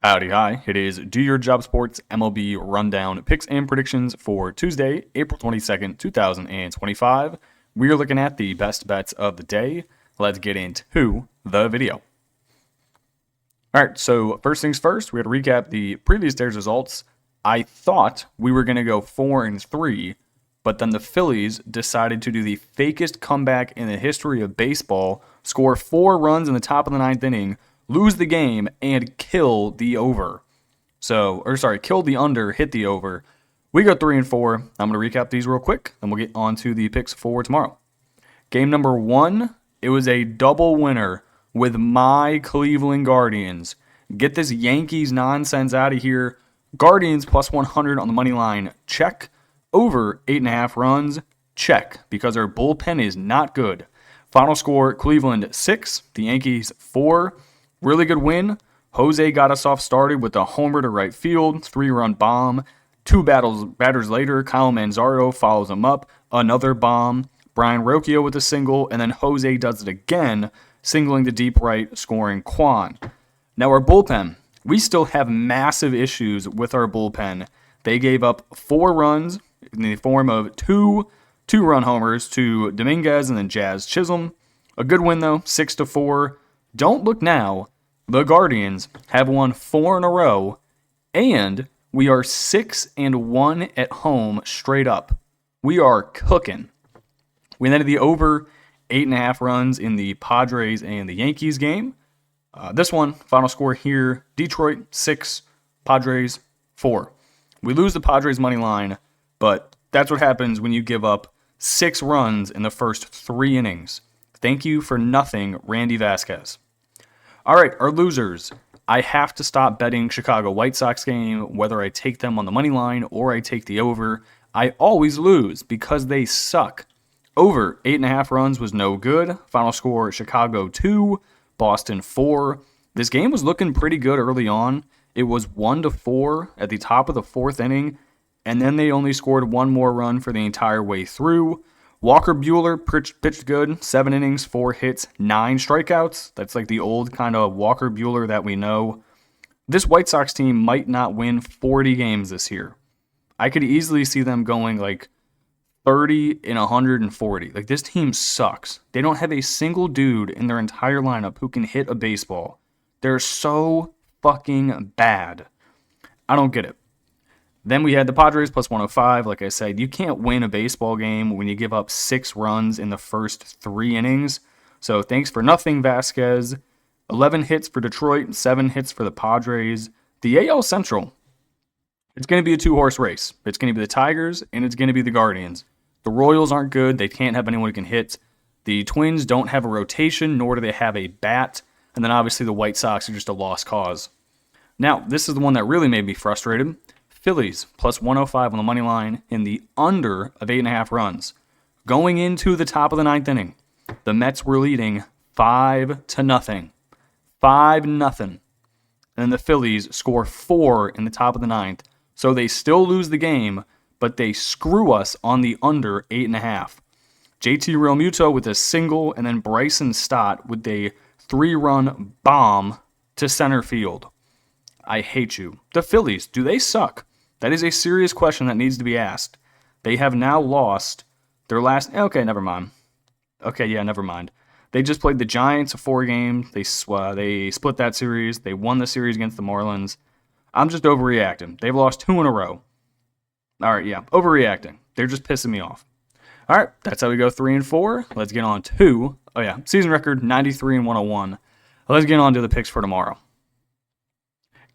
Howdy, hi. It is Do Your Job Sports MLB Rundown Picks and Predictions for Tuesday, April 22nd, 2025. We are looking at the best bets of the day. Let's get into the video. All right, so first things first, we had to recap the previous day's results. I thought we were going to go 4-3, but then the Phillies decided to do the fakest comeback in the history of baseball, score 4 runs in the top of the ninth inning, lose the game, and kill the over. Kill the under, hit the over. We go 3-4. I'm going to recap these real quick, then we'll get on to the picks for tomorrow. Game number 1, it was a double winner with my Cleveland Guardians. Get this Yankees nonsense out of here. Guardians plus 100 on the money line, check. Over 8.5 runs, check, because our bullpen is not good. Final score, Cleveland 6, the Yankees 4. Really good win. Jose got us off started with a homer to right field, 3-run bomb. 2 batters later, Kyle Manzardo follows him up, another bomb. Brian Rocchio with a single, and then Jose does it again, singling to deep right, scoring Kwan. Now our bullpen, we still have massive issues with our bullpen. They gave up 4 runs in the form of two-run homers to Dominguez and then Jazz Chisholm. A good win though, 6-4. Don't look now. The Guardians have won 4 in a row, and we are 6-1 at home straight up. We are cooking. We ended the over 8.5 runs in the Padres and the Yankees game. This one, final score here, Detroit 6, Padres 4. We lose the Padres money line, but that's what happens when you give up 6 runs in the first 3 innings. Thank you for nothing, Randy Vasquez. All right, our losers. I have to stop betting Chicago White Sox game, whether I take them on the money line or I take the over. I always lose because they suck. Over 8.5 runs was no good. Final score, Chicago 2, Boston 4. This game was looking pretty good early on. It was 1-4 at the top of the 4th inning, and then they only scored 1 more run for the entire way through. Walker Buehler pitched good, 7 innings, 4 hits, 9 strikeouts. That's like the old kind of Walker Buehler that we know. This White Sox team might not win 40 games this year. I could easily see them going like 30-140. Like, this team sucks. They don't have a single dude in their entire lineup who can hit a baseball. They're so fucking bad. I don't get it. Then we had the Padres plus 105. Like I said, you can't win a baseball game when you give up 6 runs in the first 3 innings. So thanks for nothing, Vasquez. 11 hits for Detroit, 7 hits for the Padres. The AL Central, it's going to be a 2-horse race. It's going to be the Tigers, and it's going to be the Guardians. The Royals aren't good. They can't have anyone who can hit. The Twins don't have a rotation, nor do they have a bat. And then obviously the White Sox are just a lost cause. Now, this is the one that really made me frustrated. Phillies plus 105 on the money line in the under of 8.5 runs. Going into the top of the 9th inning, the Mets were leading 5-0. 5-0. And then the Phillies score 4 in the top of the 9th. So they still lose the game, but they screw us on the under 8.5. JT Realmuto with a single, and then Bryson Stott with a 3-run bomb to center field. I hate you. The Phillies, do they suck? That is a serious question that needs to be asked. They have now lost their last... Okay, never mind. Never mind. They just played the Giants 4 games. They split that series. They won the series against the Marlins. I'm just overreacting. They've lost 2 in a row. All right, yeah, overreacting. They're just pissing me off. All right, that's how we go 3-4. Let's get on to... season record 93-101. Let's get on to the picks for tomorrow.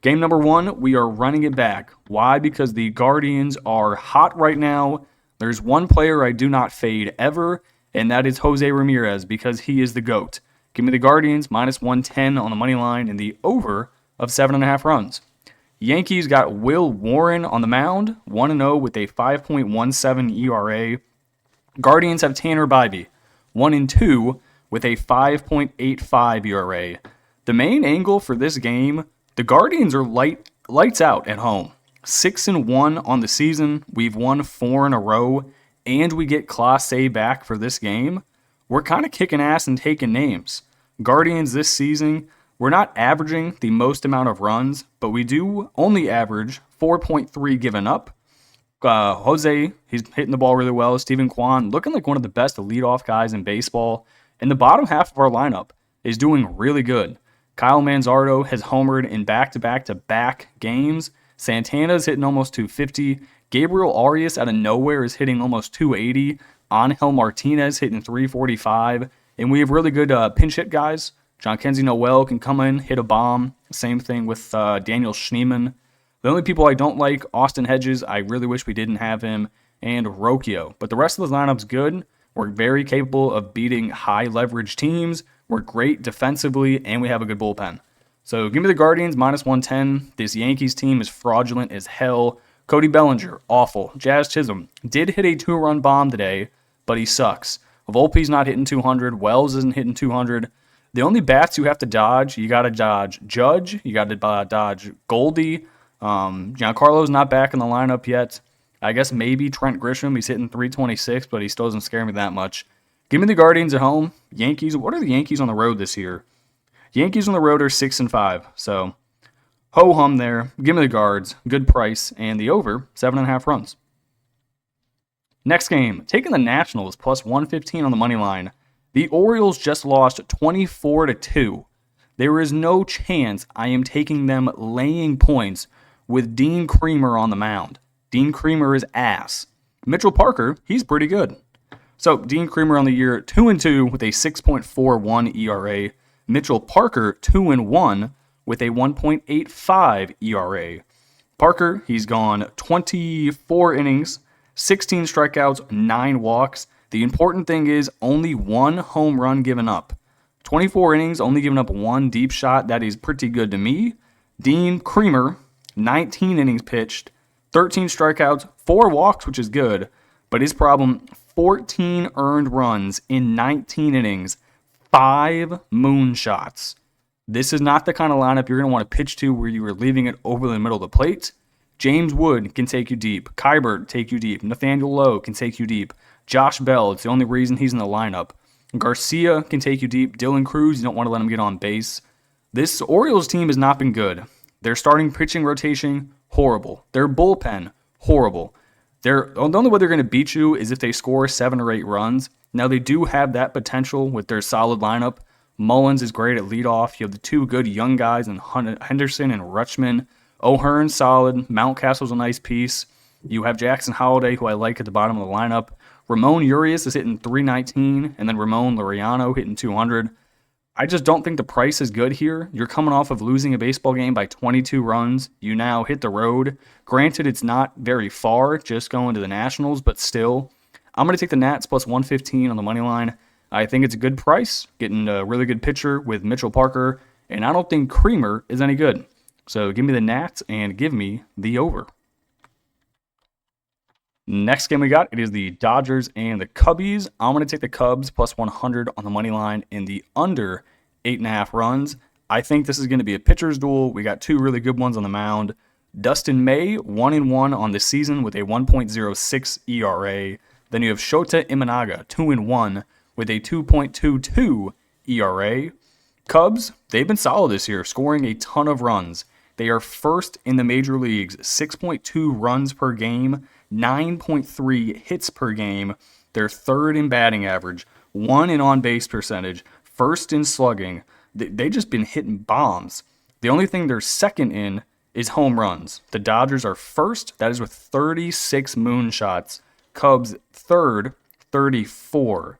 Game number 1, we are running it back. Why? Because the Guardians are hot right now. There's one player I do not fade ever, and that is Jose Ramirez, because he is the GOAT. Give me the Guardians, minus 110 on the money line, and the over of 7.5 runs. Yankees got Will Warren on the mound, 1-0 with a 5.17 ERA. Guardians have Tanner Bybee, 1-2 with a 5.85 ERA. The main angle for this game, the Guardians are lights out at home. 6-1 on the season. We've won 4 in a row, and we get Clase back for this game. We're kind of kicking ass and taking names. Guardians this season We're not averaging the most amount of runs, but we do only average 4.3 given up. Jose, he's hitting the ball really well. Steven Kwan, looking like one of the best leadoff guys in baseball. And the bottom half of our lineup is doing really good. Kyle Manzardo has homered in back-to-back-to-back games. Santana's hitting almost 250. Gabriel Arias out of nowhere is hitting almost 280. Angel Martinez hitting 345. And we have really good pinch hit guys. John Kenzie Noel can come in, hit a bomb. Same thing with Daniel Schneemann. The only people I don't like, Austin Hedges, I really wish we didn't have him, and Rocchio. But the rest of the lineup's good. We're very capable of beating high leverage teams. We're great defensively, and we have a good bullpen. So give me the Guardians, minus 110. This Yankees team is fraudulent as hell. Cody Bellinger, awful. Jazz Chisholm did hit a 2-run bomb today, but he sucks. Volpe's not hitting 200. Wells isn't hitting 200. The only bats you have to dodge, you got to dodge Judge, you got to dodge Goldie. Giancarlo's not back in the lineup yet. I guess maybe Trent Grisham. He's hitting 326, but he still doesn't scare me that much. Give me the Guardians at home. Yankees. What are the Yankees on the road this year? Yankees on the road are 6-5. So ho-hum there. Give me the Guards. Good price. And the over, 7.5 runs. Next game. Taking the Nationals plus 115 on the money line. The Orioles just lost 24-2. There is no chance I am taking them laying points with Dean Kremer on the mound. Dean Kremer is ass. Mitchell Parker, he's pretty good. So Dean Kremer on the year, 2-2 with a 6.41 ERA. Mitchell Parker, 2-1 with a 1.85 ERA. Parker, he's gone 24 innings, 16 strikeouts, 9 walks. The important thing is only 1 home run given up. 24 innings, only giving up 1 deep shot. That is pretty good to me. Dean Kremer, 19 innings pitched, 13 strikeouts, 4 walks, which is good. But his problem, 14 earned runs in 19 innings, 5 moonshots. This is not the kind of lineup you're going to want to pitch to where you are leaving it over the middle of the plate. James Wood can take you deep. Kybert take you deep. Nathaniel Lowe can take you deep. Josh Bell, it's the only reason he's in the lineup. Garcia can take you deep. Dylan Cruz, you don't want to let him get on base. This Orioles team has not been good. Their starting pitching rotation, horrible. Their bullpen, horrible. The only way they're going to beat you is if they score 7 or 8 runs. Now, they do have that potential with their solid lineup. Mullins is great at leadoff. You have the 2 good young guys in Henderson and Rutschman. O'Hearn's solid. Mountcastle's a nice piece. You have Jackson Holliday, who I like at the bottom of the lineup. Ramon Urias is hitting 319, and then Ramon Laureano hitting 200. I just don't think the price is good here. You're coming off of losing a baseball game by 22 runs. You now hit the road. Granted, it's not very far, just going to the Nationals, but still. I'm going to take the Nats plus 115 on the money line. I think it's a good price, getting a really good pitcher with Mitchell Parker, and I don't think Kremer is any good. So give me the Nats and give me the over. Next game we got, it is the Dodgers and the Cubbies. I'm going to take the Cubs plus 100 on the money line in the under 8.5 runs. I think this is going to be a pitcher's duel. We got 2 really good ones on the mound. Dustin May, 1-1 on the season with a 1.06 ERA. Then you have Shota Imanaga, 2-1 with a 2.22 ERA. Cubs, they've been solid this year, scoring a ton of runs. They are first in the major leagues, 6.2 runs per game, 9.3 hits per game. They're third in batting average, 1 in on-base percentage, first in slugging. They've just been hitting bombs. The only thing they're second in is home runs. The Dodgers are first. That is with 36 moonshots. Cubs third, 34.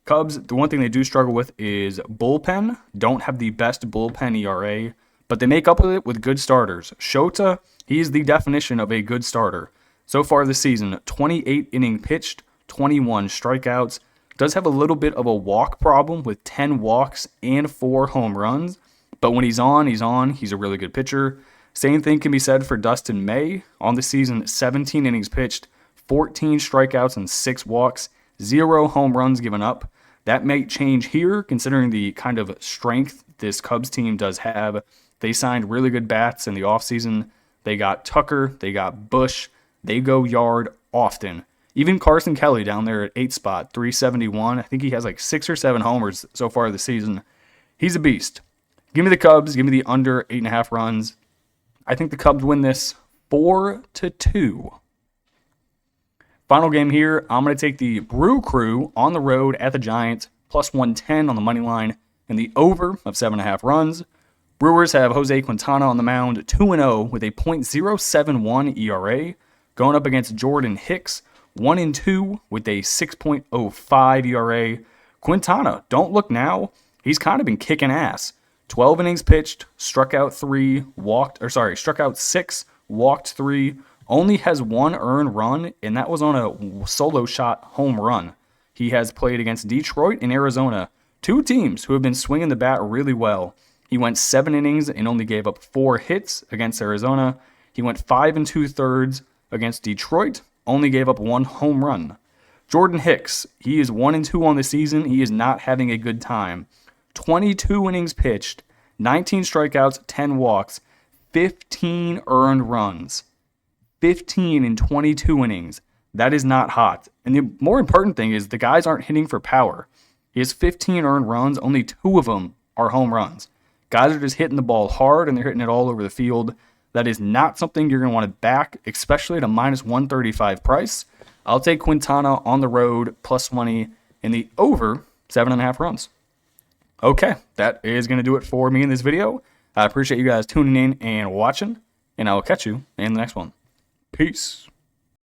Cubs, the one thing they do struggle with is bullpen. Don't have the best bullpen ERA, but they make up with it with good starters. Shota, he's the definition of a good starter. So far this season, 28 inning pitched, 21 strikeouts. Does have a little bit of a walk problem with 10 walks and 4 home runs. But when he's on, he's on. He's a really good pitcher. Same thing can be said for Dustin May. On the season, 17 innings pitched, 14 strikeouts and 6 walks, 0 home runs given up. That may change here considering the kind of strength this Cubs team does have. They signed really good bats in the offseason. They got Tucker. They got Bush. They go yard often. Even Carson Kelly down there at 8 spot, 371. I think he has like 6 or 7 homers so far this season. He's a beast. Give me the Cubs. Give me the under 8.5 runs. I think the Cubs win this 4-2. Final game here, I'm going to take the Brew Crew on the road at the Giants, plus 110 on the money line, and the over of 7.5 runs. Brewers have Jose Quintana on the mound, 2-0 with a .071 ERA, going up against Jordan Hicks, 1-2 with a 6.05 ERA. Quintana, don't look now. He's kind of been kicking ass. 12 innings pitched, struck out 6, walked 3, only has 1 earned run, and that was on a solo shot home run. He has played against Detroit and Arizona, 2 teams who have been swinging the bat really well. He went 7 innings and only gave up 4 hits against Arizona. He went 5 2/3 against Detroit, only gave up 1 home run. Jordan Hicks, he is 1-2 on the season. He is not having a good time. 22 innings pitched, 19 strikeouts, 10 walks, 15 earned runs. 15 in 22 innings. That is not hot. And the more important thing is the guys aren't hitting for power. He has 15 earned runs. Only 2 of them are home runs. Guys are just hitting the ball hard, and they're hitting it all over the field. That is not something you're going to want to back, especially at a -135 price. I'll take Quintana on the road, plus money, in the over 7.5 runs. Okay, that is going to do it for me in this video. I appreciate you guys tuning in and watching, and I will catch you in the next one. Peace.